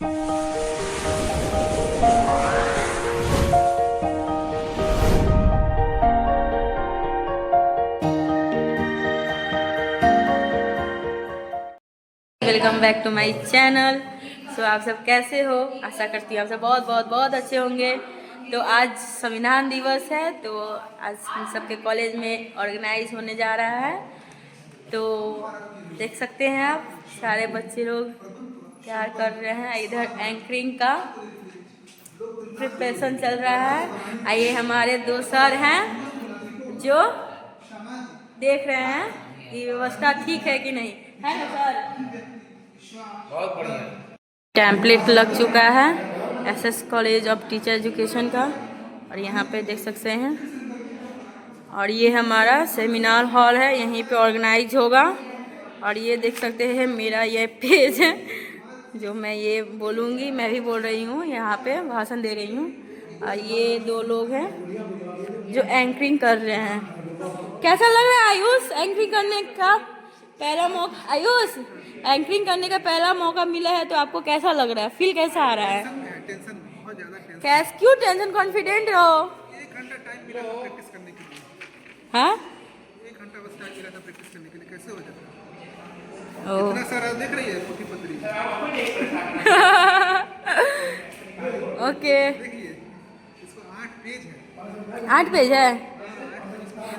Welcome back to my channel. So आप सब कैसे हो? आशा करती हूँ आप सब बहुत बहुत बहुत अच्छे होंगे। तो आज संविधान दिवस है, तो आज हम सबके कॉलेज में ऑर्गेनाइज होने जा रहा है। तो देख सकते हैं आप, सारे बच्चे लोग तैयार कर रहे हैं। इधर एंकरिंग का प्रिपरेशन चल रहा है। आइए, हमारे दो सर हैं जो देख रहे हैं कि व्यवस्था ठीक है कि नहीं, है ना सर? बहुत बढ़िया। टैम्पलेट लग चुका है SS college of teacher education का, और यहाँ पे देख सकते हैं। और ये हमारा सेमिनार हॉल है, यहीं पे ऑर्गेनाइज होगा। और ये देख सकते हैं मेरा ये पेज है, जो मैं ये बोलूँगी, मैं भी बोल रही हूँ, यहाँ पे भाषण दे रही हूँ। और ये दो लोग हैं जो एंकरिंग कर रहे हैं। कैसा लग रहा है आयुष, एंकरिंग करने का पहला मौका? आयुष, एंकरिंग करने का पहला मौका मिला है, तो आपको कैसा लग रहा है? फील कैसा आ रहा है? टेंशन बहुत ज्यादा टेंशन। कैस क्यों टेंशन? कॉन्फिडेंट रहो। 1 घंटा टाइम मिला था प्रैक्टिस करने के लिए। हाँ, 1 घंटा बस टाइम मिला था प्रैक्टिस करने के लिए, कैसे हो जाता? ओ इतना सारा देख रही है पोथी पत्री, ओके। देखिए इसको 8 पेज है। 8 पेज है?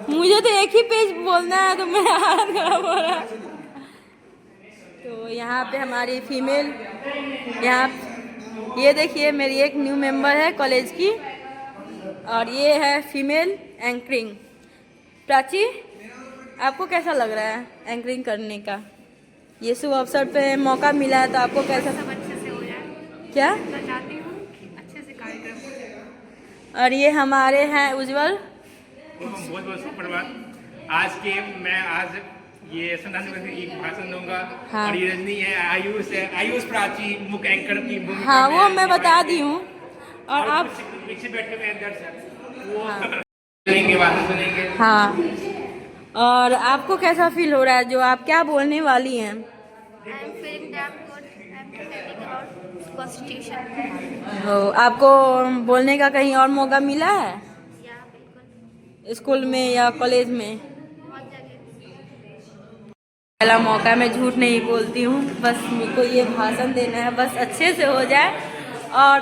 मुझे तो एक ही पेज बोलना है, तो मेरा हाथ खराब हो रहा है। तो यहाँ पे हमारी फीमेल, यहाँ ये देखिए मेरी एक न्यू मेंबर है कॉलेज की, और ये है फीमेल एंकरिंग। प्राची, आपको कैसा लग रहा है एंकरिंग करने का? ये शुभ अवसर पे मौका मिला है, तो आपको कैसा? सब अच्छे से हो जाए, क्या? मैं चाहती हूँ अच्छे से कार्यक्रम हो जाए। और ये हमारे हैं उज्जवल। बहुत बहुत सुप्रभात। आज के मैं आज ये संविधान दिवस की भाषण दूंगा। हाँ। और ये रजनी है, आयुष प्राची मुख्य एंकर की भूमिका हाँ, में वो है। मैं बता दी हूँ। और आप पीछे बैठे हुए हैं दर्शक, वो हाँ। सुनेंगे, भाषण सुनेंगे। हाँ, और आपको कैसा फील हो रहा है, जो आप क्या बोलने वाली हैं? I am feeling damn good. I am preparing about constitution. आपको बोलने का कहीं और मौका मिला है, या बिल्कुल, स्कूल में या कॉलेज में? बहुत जगह। पहला मौका, मैं झूठ नहीं बोलती हूँ, बस मेरे को ये भाषण देना है, बस अच्छे से हो जाए और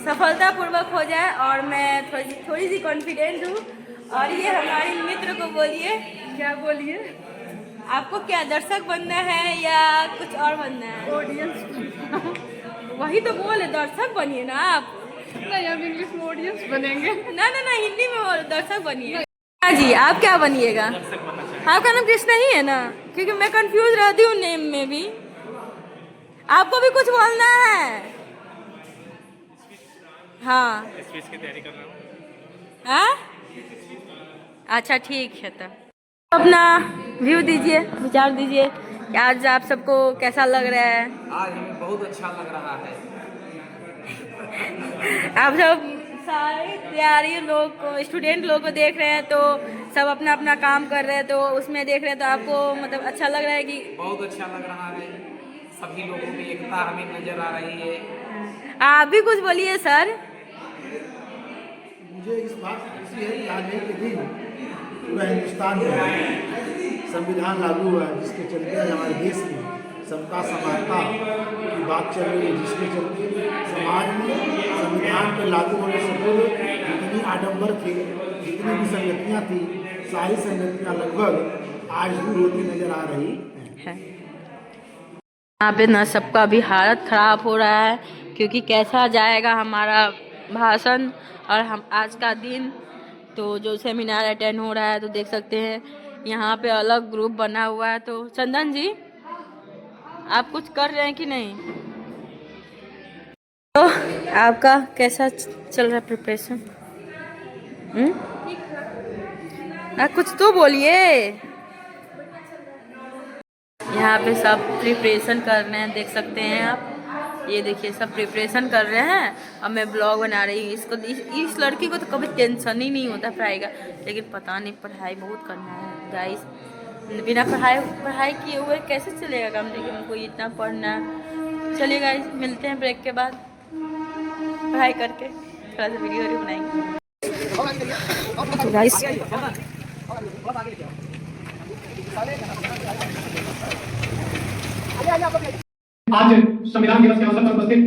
सफलतापूर्वक हो जाए। और मैं थोड़ी सी कॉन्फिडेंट हूँ। और ये हमारी मित्र को बोलिए, क्या बोलिए? आपको क्या दर्शक बनना है या कुछ और बनना है? ऑडियंस। वही तो बोले, दर्शक बनिए ना आप। नहीं, हम इंग्लिश में ऑडियंस बनेंगे। ना ना ना, हिंदी में बोलो, दर्शक बनिए। हाँ जी, आप क्या बनिएगा? आपका नाम कृष्णा ही है ना? क्योंकि मैं कंफ्यूज रहती हूँ नेम में भी। आपको भी कुछ बोलना है? हाँ, स्पीच की तैयारी कर रहा हूँ। हाँ, अच्छा ठीक है। तब अपना व्यू दीजिए, विचार दीजिए कि आज आप सबको कैसा लग रहा है? आज हमें बहुत अच्छा लग रहा है। आप सब सारे तैयारी लोग को, स्टूडेंट लोग को देख रहे हैं, तो सब अपना अपना काम कर रहे हैं, तो उसमें देख रहे हैं, तो आपको मतलब अच्छा लग रहा है कि? बहुत अच्छा लग रहा है, सभी लोगों की एकता हमें नजर आ रही है। आप भी कुछ बोलिए सर। मुझे इस बात की खुशी है कि आज एक दिन पूरा हिंदुस्तान में संविधान लागू हुआ है, जिसके चलते हमारे देश में समता समानता की बात चल रही है, जिसके चलते समाज में संविधान के लागू होने से पूर्व जितनी आडंबर थे, जितनी भी संगतियाँ थी, सारी संगतियाँ लगभग आज दूर होती नजर आ रही हैं। यहाँ पे ना सबका भी हालत ख़राब हो रहा है, क्योंकि कैसा जाएगा हमारा भाषण और हम आज का दिन। तो जो सेमिनार अटेंड हो रहा है, तो देख सकते हैं यहाँ पे अलग ग्रुप बना हुआ है। तो चंदन जी, आप कुछ कर रहे हैं कि नहीं? तो आपका कैसा चल रहा है प्रिपरेशन? कुछ तो बोलिए। यहाँ पे सब प्रिपरेशन कर रहे हैं, देख सकते हैं आप। ये देखिए सब प्रिपरेशन कर रहे हैं, और मैं ब्लॉग बना रही हूँ। इसको इस लड़की को तो कभी टेंशन ही नहीं होता पढ़ाई का, लेकिन पता नहीं पढ़ाई बहुत करना है गाइस। बिना पढ़ाई किए हुए कैसे चलेगा काम? लेकिन हमको इतना पढ़ना चलिए गाइस, मिलते हैं ब्रेक के बाद पढ़ाई करके, थोड़ा सा वीडियो बनाएंगे। तो गाइस आज संविधान दिवस के अवसर पर उपस्थित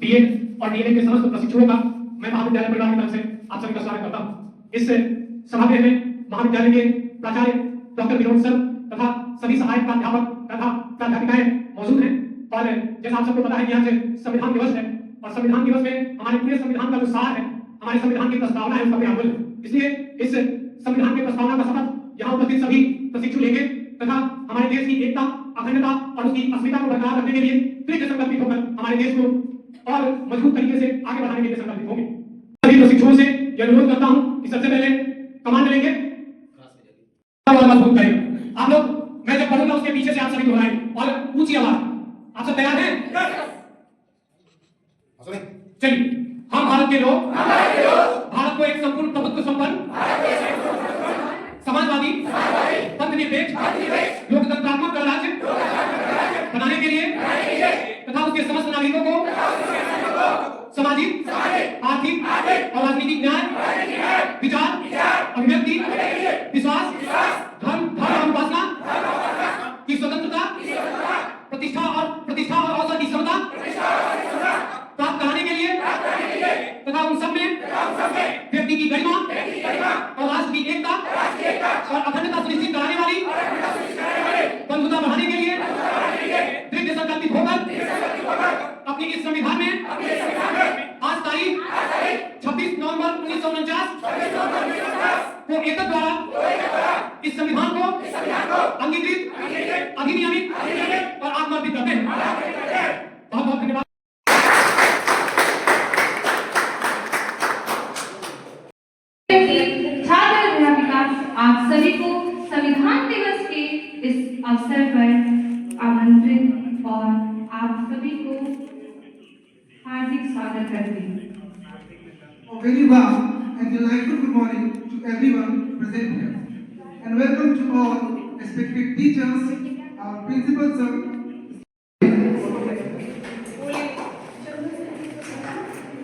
बीएड और डीएलएड के समस्त प्रशिक्षुओं का मैं महाविद्यालय परिवार की तरफ से आप सभी का स्वागत करता हूं। इस सभागृह में महाविद्यालय के प्राचार्य डॉक्टर विनोद सर तथा सभी सहायक प्राध्यापक तथा प्राध्यापिकाएं मौजूद हैं। और जैसा आप सबको पता है कि आज संविधान दिवस है और संविधान दिवस में हमारे पूरे संविधान का जो सार है, हमारे संविधान की प्रस्तावना है, उसका अमल है। इसलिए इस संविधान की प्रस्तावना का शपथ यहाँ उपस्थित सभी प्रशिक्षु लेंगे तथा हमारे देश की एकता, अखंडता और उसकी अस्मिता को बरकरार रखने के लिए दृढ़ संकल्पित होकर हमारे देश को और मजबूत तरीके से आगे बढ़ाने के लिए संकल्पित होंगे। सभी प्रशिक्षुओं से यह अनुरोध करता हूं कि सबसे पहले कमांड लेंगे और मजबूत करेंगे। आप लोग, मैं जब पढ़ूंगा उसके पीछे से आप सभी दोहराएंगे और ऊंची आवाज। आप सब तैयार हैं? चलिए। हम भारत के लोग भारत को एक संपूर्ण प्रभुत्व संपन्न, समाजवादी, धर्मनिरपेक्ष, लोकतंत्रात्मक गणराज्य बनाने के लिए तथा उसके समस्त नागरिकों को सामाजिक, आर्थिक और राजनीतिक न्याय, विचार, अभिव्यक्ति, विश्वास, धर्म और उपासना की स्वतंत्रता, प्रतिष्ठा और अवसर की समता प्राप्त कराने के लिए तथा उन सब में व्यक्ति की गरिमा और राष्ट्र की एकता और अखंडता सुनिश्चित कराने वाली बंधुता बढ़ाने के लिए दृढ़ संकल्पित होकर अपने इस संविधान में आज तारीख 26 नवंबर 1949 को एकता द्वारा इस संविधान को अंगीकृत, अधिनियमित और आत्मार्पित करते हैं। बहुत बहुत धन्यवाद। छात्र अध्यापिका, आप सभी को संविधान दिवस के इस अवसर पर आमंत्रित और आप सभी को हार्दिक स्वागत करती हूँ। A very warm and delightful good morning to everyone present here, and welcome to all respected teachers, our principals,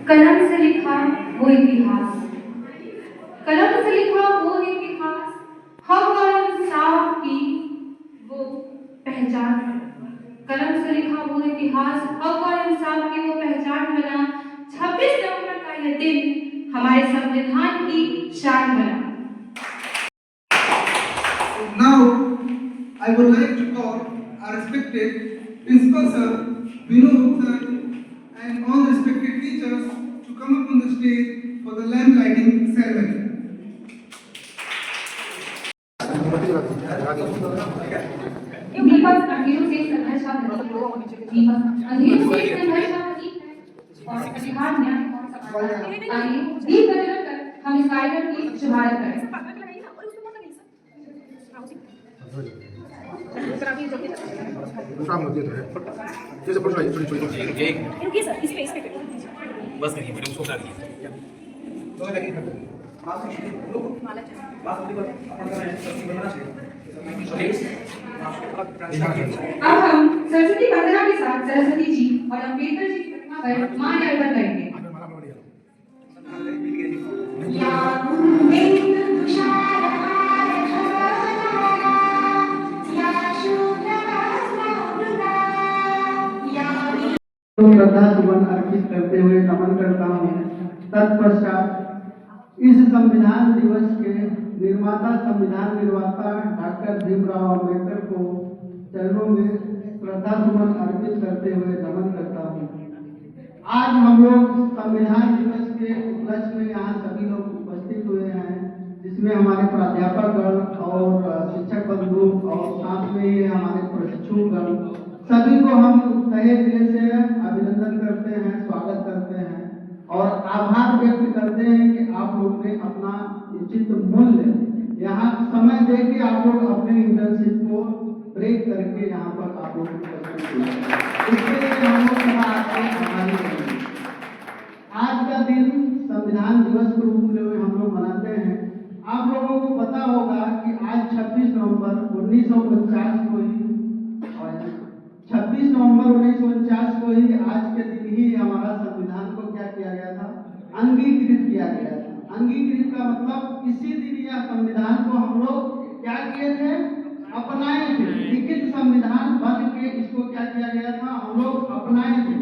कलम से लिखा वो इतिहास, कलम से लिखा वो इतिहास, हक और इंसाफ की वो पहचान। कलम से लिखा वो इतिहास, हक और इंसाफ की वो पहचान बना 26 नवंबर का यह दिन हमारे संविधान की शान बना। Now, I would like to call our respected principal sir, Vinod sir, and all respected teachers to come up on the stage for the lamp lighting ceremony. दीपक अंधेरों से संघर्ष का प्रतीक, दीपक अंधेरों से संघर्ष का प्रतीक है और अधिकार न्याय और समानता। आइए दीप प्रज्वलित कर हम इस कार्यक्रम की शुभारंभ करें। बस करिए मैडम, उसको करिए। अब हम सरस्वती वंदना के साथ सरस्वती जी और अम्बेडकर जी की प्रतिमा पर माल्यार्पण करेंगे। श्रद्धा सुमन अर्पित करते हुए नमन करता हूँ। तत्पश्चात इस संविधान दिवस के निर्माता, संविधान निर्माता डॉक्टर भीमराव अम्बेडकर को चरणों में श्रद्धा सुमन अर्पित करते हुए नमन करता हूँ। आज हम लोग संविधान दिवस के उपलक्ष्य में यहाँ सभी लोग उपस्थित हुए हैं, जिसमें हमारे प्राध्यापकगण और शिक्षक बंधु और साथ में हमारे प्रशिक्षुगण, सभी को हम तहे दिल से अभिनंदन करते हैं, स्वागत करते हैं और आभार व्यक्त करते हैं कि आप लोग ने अपना उचित मूल्य यहाँ समय दे के आप लोग अपने इंटर्नशिप को ब्रेक करके यहाँ पर आप लोग उपस्थित हुए। इसके लिए हम लोग सदा आपके आभारी हैं। आज का दिन संविधान दिवस के रूप में हम लोग मनाते हैं। आप लोगों को पता होगा कि आज 26 नवंबर 1949 को ही 26 नवंबर 1949 को ही अंगीकृत किया गया था। अंगीकृत का मतलब इसी दिन यह संविधान को हम लोग क्या किए थे, अपनाए थे। लिखित संविधान बन के इसको क्या किया गया था, हम लोग अपनाए थे,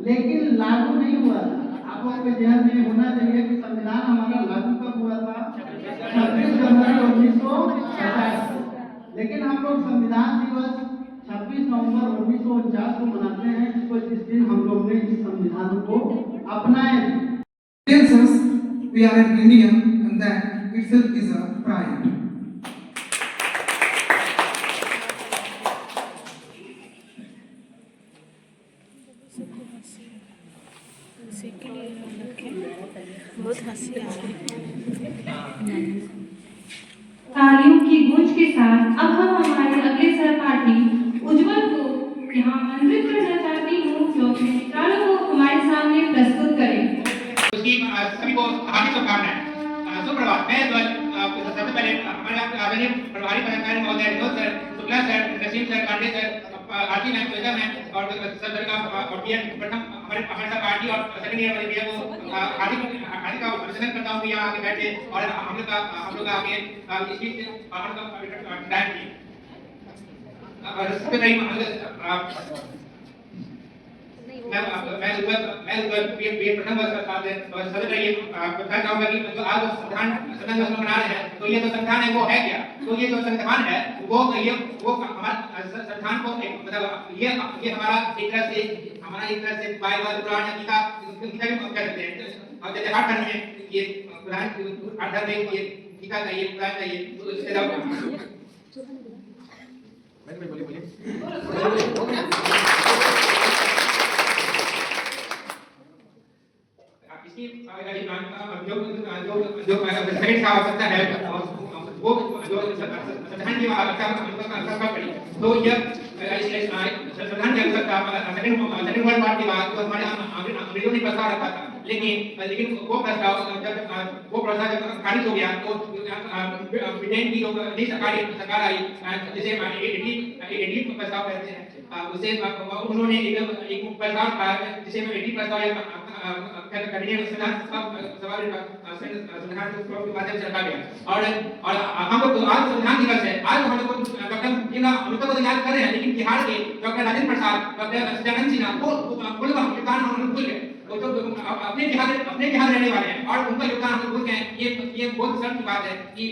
लेकिन लागू नहीं हुआ था। आप लोग के ध्यान में होना चाहिए कि संविधान हमारा लागू कब हुआ था, 26 जनवरी 1950। लेकिन हम लोग संविधान दिवस 26 नवंबर 1949 को मनाते हैं, जिसको जिस दिन हम लोग ने इस संविधान को अपनाए। We are an Indian, and that itself is a pride. तालियों की गूंज के साथ अब हम हमारे अगले सहपाठी उज्जवल को यहाँ आमंत्रित करना चाहती हूँ, जो अपने विचारों को हमारे सामने प्रस्तुत करें। उसकी सभी को हार्दिक शुभकामनाएं। सुप्रभात। मैं सबसे पहले हमारे आदरणीय प्रभारी पदाधिकारी महोदय Vinod sir, Shukla sir, Naseem sir, Pandey sir, Aarti ma'am, Shweta ma'am और सर का और पीएम प्रथम हमारे साथ पार्टी और सेकंड ईयर वाले भैया को हार्दिक का अभिनंदन करता हूँ कि यहाँ आके बैठे और हम लोग आगे इसकी टाइम की सबसे पहले मैं प्रथम सबसे पहले बताना चाहूंगा कि जो आज संविधान दिवस मना रहे हैं, तो ये जो संविधान है वो है क्या? तो ये जो संविधान है वो हमारा संविधान को मतलब ये हमारा एक तरह से बाइबल, कुरान या गीता भी कह सकते हैं। और जैसे हर धर्म में ये कुरान, हर धर्म में ये गीता चाहिए, कुरान चाहिए, तो इसके अलावा इसकी जो सेकंड का आवश्यकता है वो जो संविधान की आवश्यकता पड़ी, तो यह संविधान की आवश्यकता सेकंड वर्ल्ड वॉर के बाद जो हमारे अंग्रेजों ने प्रस्ताव रखा था, लेकिन वो प्रस्ताव जब खारिज हो गया तो ब्रिटेन की जो नई सरकार आई, जिसे 80 प्रस्ताव कहते हैं, उसे उन्होंने एक प्रस्ताव कहा जिसे 80 प्रस्ताव संविधान के माध्यम से रखा गया। और हम लोग तो आज संविधान दिवस है, आज हम लोग डॉक्टर अमृता को याद कर रहे हैं, लेकिन बिहार के डॉक्टर राजेंद्र प्रसाद, डॉक्टर सत्यानंद सिन्हा वो योगदान हम लोग भूल गए। वो तो अपने बिहार रहने वाले हैं और उनका योगदान हम लोग भूल गए। ये बहुत शर्म की बात है कि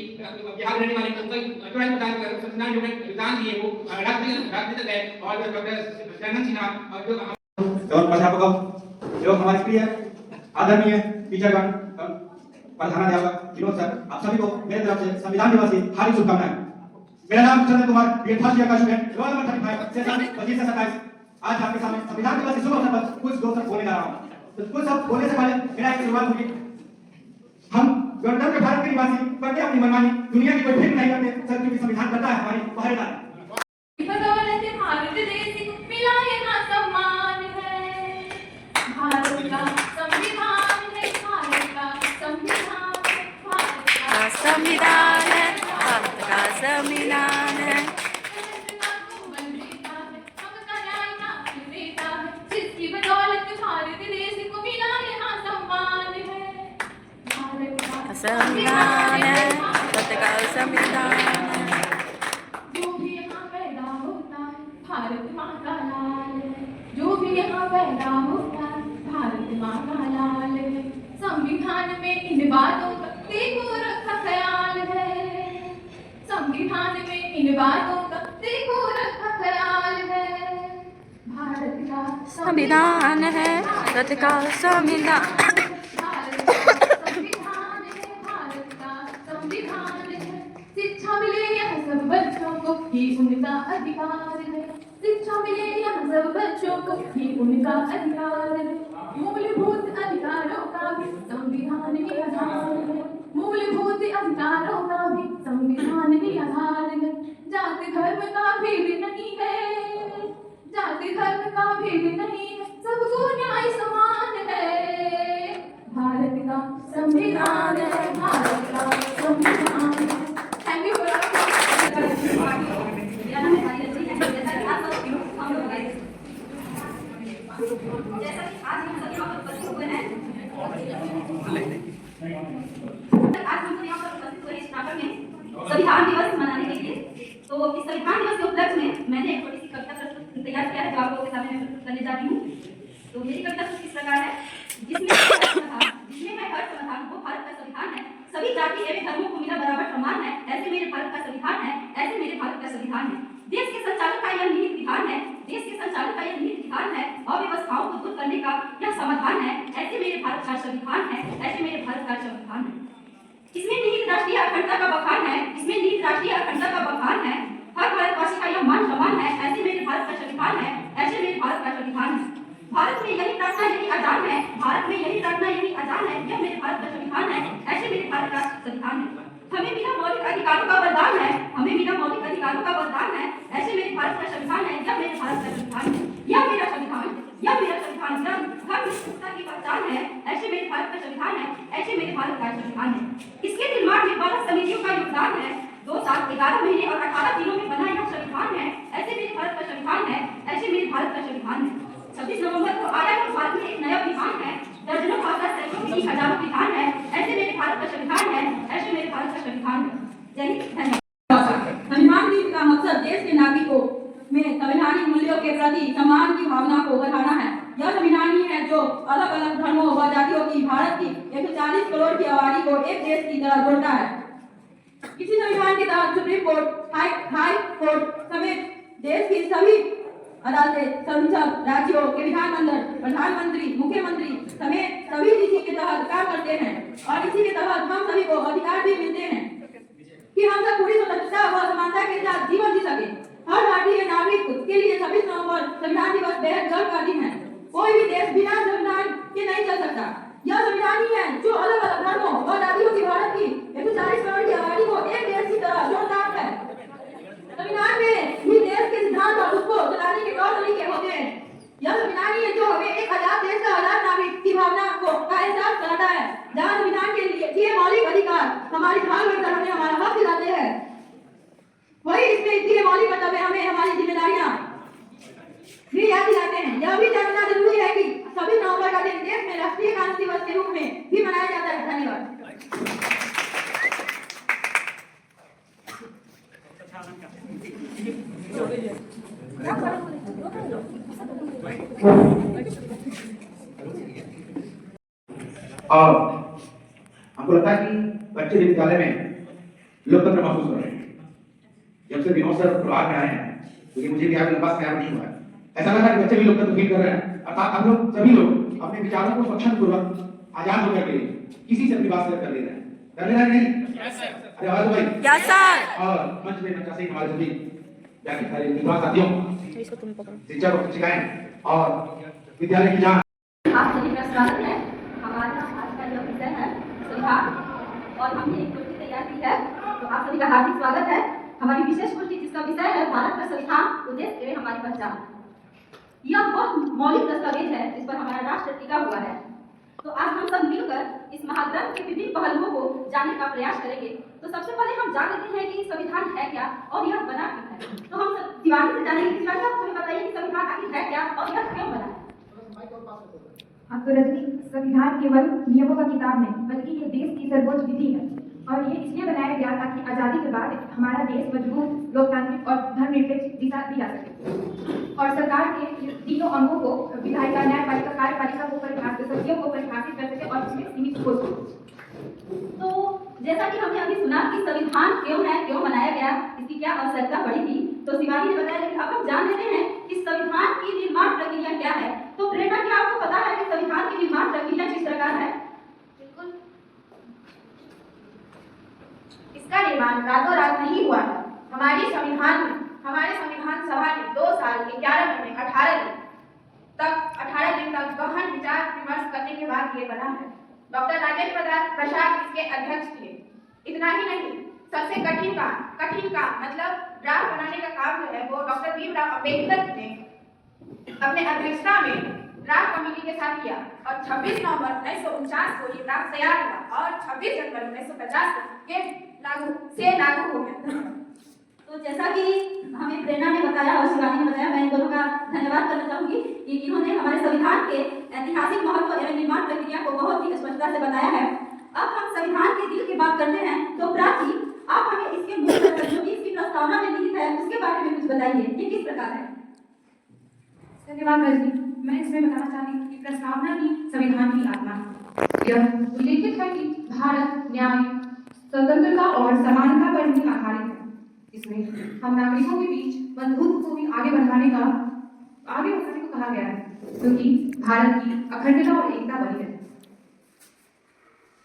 बिहार रहने वाले उनका संविधान योगदान दिए वो राजनीति गए और डॉक्टर सत्यानंद सिन्हा और प्राध्यापकों एवं हमारे प्रिय आदरणीय टीचरगण, प्रधानाध्यापक विनोद सर, आप सभी को मेरी तरफ से संविधान दिवस की हार्दिक शुभकामनाएं। मेरा नाम चंद्र कुमार, बी.ए. फर्स्ट ईयर का स्टूडेंट, रोल नंबर 35 से 25 से 27। आज आपके सामने संविधान दिवस के शुभ अवसर पर कुछ दो शब्द बोलने जा रहा हूँ। तो कुछ शब्द बोलने से पहले मेरा एक शुरुआत होगी। हम गणतंत्र भारत के निवासी करते अपनी मनमानी, दुनिया की कोई फिक्र नहीं करते सर, क्योंकि संविधान करता है हमारी पहरेदारी। संविधान है, भारत का संविधान है। जिसकी बदौलत भारत देश को मिला यहाँ सम्मान है। संविधान है, भारत का संविधान है। जो भी यहाँ पैदा होता है भारत माँ का लाल है। जो भी यहाँ पैदा होता है भारत माँ का लाल है। संविधान में इन बातों का देखो रखा ख्याल है। संविधान में इन बातों का देखो रखा ख्याल है। भारत का संविधान है, भारत का संविधान। शिक्षा मिले यहाँ सब बच्चों को ही उनका अधिकार है। शिक्षा मिले यहाँ सब बच्चों को ही उनका अधिकार है। मूलभूत अधिकारों का भी संविधान ही आधार है। मूलभूत अधिकारों का भी संविधान ही आधार है। जाति धर्म का भेद नहीं है, जाति धर्म का भेद नहीं है, सबको न्याय समान है। भारत का संविधान है, भारत का संविधान है। थैंक यू जैसा कि आज हम सभी उपस्थित हुए हैं संविधान दिवस मनाने के लिए। तो इस संविधान दिवस के उपलक्ष्य में मैंने एक छोटी सी कविता प्रस्तुत तैयार किया है जो आप लोगों के सामने मैं प्रस्तुत करने जा रही हूँ। तो मेरी कविता कुछ इस प्रकार है। जिसमें मैं हर समाधान को भारत का संविधान है, सभी जाति एवं धर्मों को मिला बराबर सम्मान है, ऐसे मेरे भारत का संविधान है, ऐसे मेरे भारत का संविधान है। देश के संचालन का यह निहित विधान है, देश के संचालन का यह निहित विधान है, अव्यवस्थाओं को दूर करने का यह समाधान है, ऐसे मेरे भारत का संविधान है, ऐसे मेरे भारत का संविधान है। इसमें निहित राष्ट्रीय अखंडता का बखान है, इसमें निहित राष्ट्रीय अखंडता का बखान है, हर भारतवासी का यह मान सम्मान है, ऐसे मेरे भारत का संविधान है, ऐसे मेरे भारत का संविधान है। भारत में यही प्रार्थना यही अजान है, भारत में यही प्रार्थना यही अजान है, यह मेरे भारत का संविधान है, ऐसे मेरे भारत का संविधान है। हमें बिना मौलिक अधिकारों का वरदान है, हमें बिना मौलिक अधिकारों का वरदान है, ऐसे मेरे भारत का संविधान है, यह मेरे भारत का संविधान है, यह मेरा संविधान, यह मेरा संविधान धर्म निष्ठा की पहचान है, ऐसे मेरे भारत का संविधान है, ऐसे मेरे भारत का संविधान है। इसके निर्माण में 12 समितियों का योगदान है, 2 साल 11 महीने और 18 दिनों में बना यह संविधान है, ऐसे मेरे भारत का संविधान है, ऐसे मेरे भारत का संविधान है। 26 नवंबर को आया कि भारत में एक नया विधान है, दर्जनों भाषा सैकड़ों की हजारों विधान है, ऐसे मेरे भारत का संविधान है, ऐसे मेरे भारत का संविधान है। जय हिंद, धन्यवाद। संविधान दिवस का मकसद देश के नागरिकों में संवैधानिक मूल्यों के प्रति सम्मान की भावना को बढ़ाना है। यह संविधान ही है जो अलग अलग धर्मों व जातियों की भारत की 140 करोड़ की आबादी को एक देश की तरह जोड़ता है। इसी संविधान के तहत सुप्रीम कोर्ट, हाई कोर्ट समेत देश की सभी अदालतें संसद, राज्यों के विधानमंडल, प्रधानमंत्री, मुख्यमंत्री समेत सभी इसी के तहत काम करते हैं और इसी के तहत हम सभी को अधिकार भी मिलते हैं कि हम सब पूरी स्वतंत्रता व समानता के साथ जीवन जी सके। हर भारतीय नागरिक के लिए 26 नवंबर संविधान दिवस बेहद गर्व का दिन है। कोई भी देश बिना संविधान के नहीं चल सकता। यह संविधान ही है जो अलग अलग धर्मों व जातियों की भारत की 140 करोड़ की आबादी को एक देश की तरह जोड़ता है। संविधान में भी देश के सिद्धांत और उसको चलाने के तौर तरीके होते हैं। यह संविधान ही है जो हमें एक आजाद देश का आजाद नागरिक की भावना का एहसास कराता है, जहाँ संविधान के लिए मौलिक अधिकार हमारी भाग लेकर हमें हमारा हक दिलाते हैं, वही इसमें इसके मौलिक कर्तव्य हमें हमारी जिम्मेदारियां भी याद दिलाते हैं। यह भी जानना जरूरी है कि 26 नवंबर का दिन देश में राष्ट्रीय कानून दिवस के रूप में भी मनाया जाता है। धन्यवाद। और हमको लगता है कि बच्चे विद्यालय में लोकतंत्र महसूस कर रहे हैं। जब से विनोद सर प्रभाग में आए हैं, क्योंकि मुझे भी आगे लंबा समय नहीं हुआ है, ऐसा लगा कि बच्चे भी लोकतंत्र फील कर रहे हैं। अर्थात हम लोग सभी लोग अपने विचारों को स्वच्छंद पूर्वक आजाद होकर के किसी से भी बात कर ले रहे हैं। कर ले रहे हैं नहीं? अरे आवाज भाई क्या सर। और मंच में मंचासी हमारे सभी जाके सारे विद्वान साथियों शिक्षक और शिक्षिकाएं और विद्यालय की जान आप सभी का स्वागत है। हमारा आज का जो विषय है संविधान और हमने एक गोष्ठी तैयार की है, तो आप सभी का हार्दिक स्वागत है। हमारी विशेष गोष्ठी जिसका विषय है भारत का संविधान, उद्देश्य एवं हमारी पहचान। यह बहुत मौलिक दस्तावेज है जिस पर हमारा राष्ट्र टिका हुआ है। तो आज हम सब मिलकर इस महाग्रंथ के विभिन्न पहलुओं को जानने का प्रयास करेंगे। तो सबसे पहले हम जान लेते हैं कि संविधान है क्या और यह बना क्यों है। तो हम शिवानी से जानेंगे। शिवानी, आप हमें बताइए कि संविधान आखिर है क्या और यह क्यों बना है। तो रजनी, संविधान केवल नियमों का किताब नहीं बल्कि ये देश की सर्वोच्च विधि है और ये इसलिए बनाया गया ताकि आज़ादी के बाद हमारा देश मजबूत, लोकतांत्रिक और धर्मनिरपेक्ष दिशा दी जा सके। और सरकार के तीनों अंगों को विधायिका, न्यायपालिका, कार्यपालिका को परिभाषित, समितियों को परिभाषित कर सके और इसमें सीमित हो सके। तो जैसा कि हमने अभी सुना कि संविधान क्यों है, क्यों बनाया गया, इसकी क्या आवश्यकता पड़ी थी, तो शिवानी ने बताया। लेकिन अब हम जान लेते हैं कि संविधान की निर्माण प्रक्रिया क्या है। तो प्रेरणा, क्या आपको पता है कि संविधान की निर्माण प्रक्रिया किस प्रकार है? बिल्कुल, इसका निर्माण रातों रात नहीं हुआ है। हमारे संविधान सभा ने 2 साल 11 महीने 18 दिन तक गहन विचार विमर्श करने के बाद ये बना है। डॉक्टर राजेंद्र प्रसाद इसके अध्यक्ष थे। इतना ही नहीं, सबसे कठिन काम मतलब ड्राफ्ट बनाने का काम जो है वो डॉक्टर भीमराव अम्बेडकर ने अपने अध्यक्षता में ड्राफ्ट कमेटी के साथ किया और 26 नवंबर 1949 को ये ड्राफ्ट तैयार हुआ और 26 जनवरी 1950 के लागू हो गया। तो जैसा कि हमें प्रेरणा ने बताया और शिवानी ने बताया, मैं इन दोनों का धन्यवाद करना चाहूंगी कि इन्होंने हमारे संविधान के ऐतिहासिक महत्व एवं निर्माण प्रक्रिया को बहुत ही स्पष्टता से बताया है। अब हम संविधान के दिल की बात करते हैं। तो प्राची, आप हमें इसके बताइए ये किस प्रकार है? धन्यवाद रजनी। मैं इसमें बताना चाहती हूँ कि प्रस्तावना ही संविधान की आत्मा है। यह उल्लेखित है कि भारत न्याय, स्वतंत्रता और समानता पर भी आधारित है। इसमें हम नागरिकों के बीच बंधुत्व को भी आगे बढ़ाने को कहा गया है, क्योंकि भारत की अखंडता और एकता बनी है।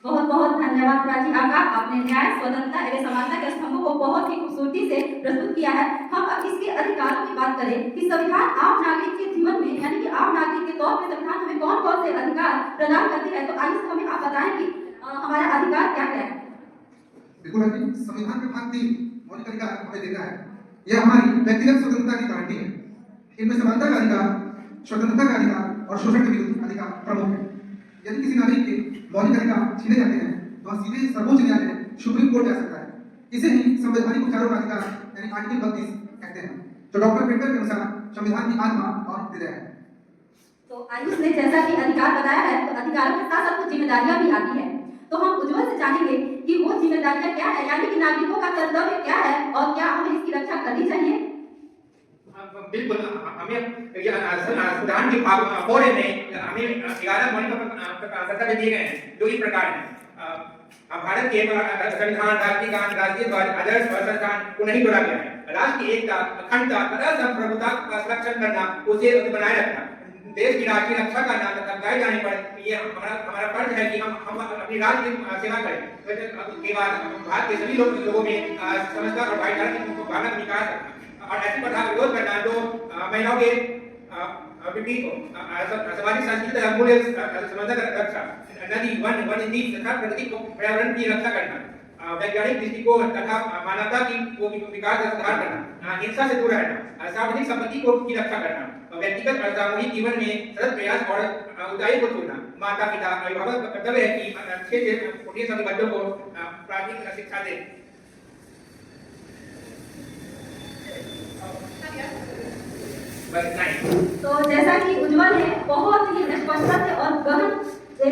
बहुत बहुत धन्यवाद प्राची आका, आपने न्याय, स्वतंत्रता एवं समानता के स्तंभों को बहुत ही खूबसूरती से प्रस्तुत किया है। हम अब इसके अधिकारों की बात करें कि संविधान आम नागरिक के जीवन में, यानी कि आम नागरिक के तौर पर संविधान हमें कौन कौन से अधिकार प्रदान करती है, तो आइए हमें आप बताएं कि हमारा अधिकार क्या क्या है। देखो रजनी, संविधान का भाग 3 मौलिक अधिकार हमें देता है। यह हमारी व्यक्तिगत स्वतंत्रता की गारंटी है। इनमें समानता का अधिकार, स्वतंत्रता का अधिकार और शोषण के विरुद्ध अधिकार प्रमुख है। यदि किसी नागरिक के मौलिक अधिकार छीने जाते हैं तो वह सीधे सर्वोच्च न्यायालय सुप्रीम कोर्ट जा सकता है। इसे ही संवैधानिक उपचारों का अधिकार यानी आर्टिकल 32 कहते हैं, जो डॉक्टर अम्बेडकर के अनुसार संविधान की आत्मा और हृदय है। तो आयुष ने जैसा कि अधिकार बताया है, तो अधिकारों के साथ साथ कुछ जिम्मेदारियां भी आती है। तो हम उज्जवल से जानेंगे कि वो जिम्मेदारियां क्या है, यानी कि नागरिकों का कर्तव्य क्या है और क्या हमें इसकी रक्षा करनी चाहिए। बिल्कुल, हमें संविधान के भाग 4 में हमें 11 मौलिक कर्तव्य दिए गए हैं, जो इस प्रकार हैं। भारत के संविधान, राष्ट्रीय गान, राष्ट्रीय ध्वज, आदर्श और संविधान को नहीं जोड़ा गया है। राष्ट्र की एकता, अखंडता तथा संप्रभुता का संरक्षण करना, उसे बनाए रखना, देश की राष्ट्रीय रक्षा करना तथा गाय जाने पर ये हमारा फर्ज है कि हम अपनी राष्ट्र की सेवा करें। के बाद भारत के सभी लोगों में समझदार और भाईचारा की भावना का विकास करना और ऐसी प्रथा का विरोध करना जो महिलाओं के विपरीत हो। सामाजिक सांस्कृतिक मूल्य समझदार रक्षा, नदी, वन, वन्यजीव तथा प्रकृति को पर्यावरण की रक्षा करना, वैज्ञानिक दृष्टिकोण तथा मानवता की विकास का सुधार करना, हिंसा से दूर रहना, सार्वजनिक संपत्ति को की रक्षा करना, व्यक्तिगत और सामूहिक जीवन में सतत प्रयास और ऊंचाई को छूना। माता पिता अभिभावक का कर्तव्य है कि अच्छे से उन्हें सभी बच्चों को प्राथमिक शिक्षा दें। तो जैसा कि उज्जवल ने बहुत ही स्पष्टता से और गहन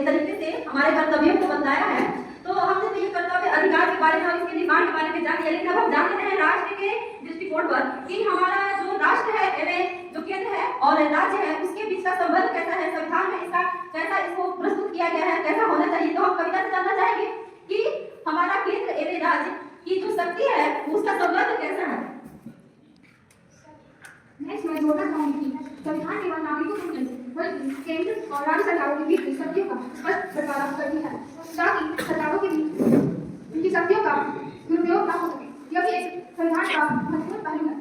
तरीके से हमारे कर्तव्यों को बताया है, तो हमने तो ये कर्तव्य अधिकार के बारे में और इसके निर्माण के बारे में जान लिया, लेकिन अब हम जानते हैं राष्ट्र के दृष्टिकोण पर कि हमारा जो राष्ट्र है एवं जो केंद्र है और राज्य है, उसके बीच का संबंध कैसा है, संविधान में इसका कैसा इसको प्रस्तुत किया गया है, कैसा होना चाहिए। तो हम कविता से जानना चाहेंगे कि हमारा केंद्र एवं राज्य की जो शक्ति है उसका संबंध कैसा है। मैं इसमें जोड़ना चाहूंगी कि संविधान केवल नागरिकों को नहीं बल्कि केंद्र और राज्य सरकारों के बीच की शक्तियों का स्पष्ट बंटवारा करती है, ताकि सरकारों के बीच उनकी शक्तियों का दुरुपयोग न हो सके। यह भी एक संविधान का महत्वपूर्ण पहलू है।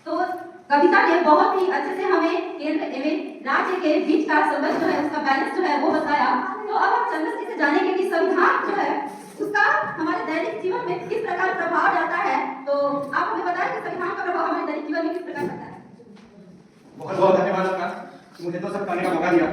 तो कविता ने बहुत ही अच्छे से हमें केंद्र एवं राज्य के बीच का संबंध जो है, उसका बैलेंस जो है वो बताया। तो अब हम चंद्र जी से जानेंगे कि संविधान जो है उसका हमारे दैनिक जीवन में किस प्रकार प्रभाव डालता है। तो आप हमें बताएं कि संविधान का प्रभाव हमारे दैनिक जीवन में किस प्रकार पड़ता है। बहुत बहुत धन्यवाद आपका, मुझे तो सब करने का मौका दिया।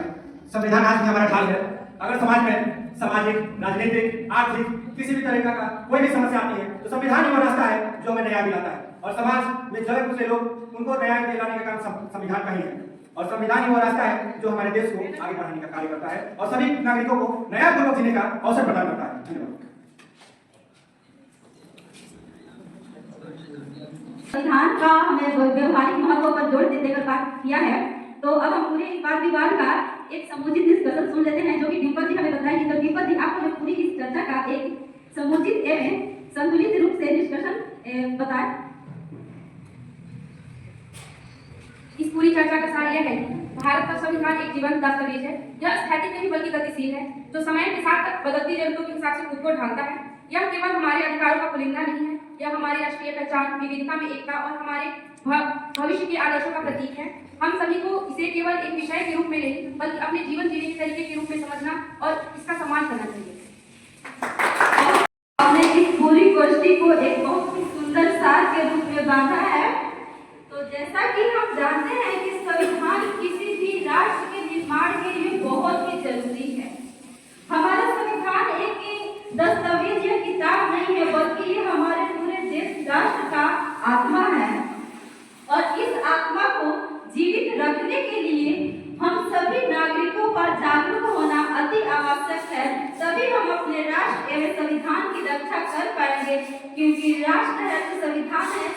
संविधान आज भी हमारा ढाल है। अगर समाज में सामाजिक, राजनीतिक, आर्थिक किसी भी तरह का कोई भी समस्या आती है तो संविधान ही वो रास्ता है जो हमें न्याय दिलाता है। और समाज में जगह दूसरे लोग उनको न्याय दिलाने का काम संविधान का ही है। और संविधान ही वो रास्ता है जो हमारे देश को आगे बढ़ाने का कार्य करता है और सभी नागरिकों को नया पूर्वक जीने का अवसर प्रदान करता है। धन्यवाद। संविधान का हमें व्यवहारिक महत्व पर जोर देकर बात किया है। तो अब हम पूरे वाद विवाद का एक समुचित डिस्कशन सुन लेते हैं, जो कि डिम्पल जी हमें बताएंगे। तो डिम्पल जी, आप हमें पूरी इस चर्चा का एक समुचित एवं संतुलित रूप से डिस्कशन बताएं। इस पूरी चर्चा का सार यह है कि भारत का संविधान एक जीवंत दस्तावेज है। यह स्थैतिक नहीं बल्कि गतिशील है, जो समय के साथ बदलती जरूरतों के हिसाब से खुद को ढालता है। यह केवल हमारे अधिकारों का पुलिंदा नहीं है, यह हमारी राष्ट्रीय पहचान, विविधता में एकता और हमारे भविष्य के आदर्शों का प्रतीक है। हम सभी को इसे केवल एक विषय के रूप में नहीं बल्कि अपने जीवन जीने के तरीके के रूप में समझना और इसका सम्मान करना चाहिए। हमने इस पूरी गोष्ठी को एक बहुत ही सुंदर सार के रूप में बांधा है। तो जैसा कि हम जानते हैं कि संविधान किसी भी राष्ट्र के निर्माण के लिए बहुत ही जरूरी है। हमारा संविधान एक दस्तावेज या किताब नहीं है, बल्कि ये हमारे पूरे देश राष्ट्र का आत्मा है। और इस आत्मा को जीवित रखने के लिए हम सभी नागरिकों का जागरूक होना अति आवश्यक है। तभी हम अपने राष्ट्र एवं संविधान की रक्षा कर पाएंगे, क्योंकि राष्ट्र है तो संविधान है।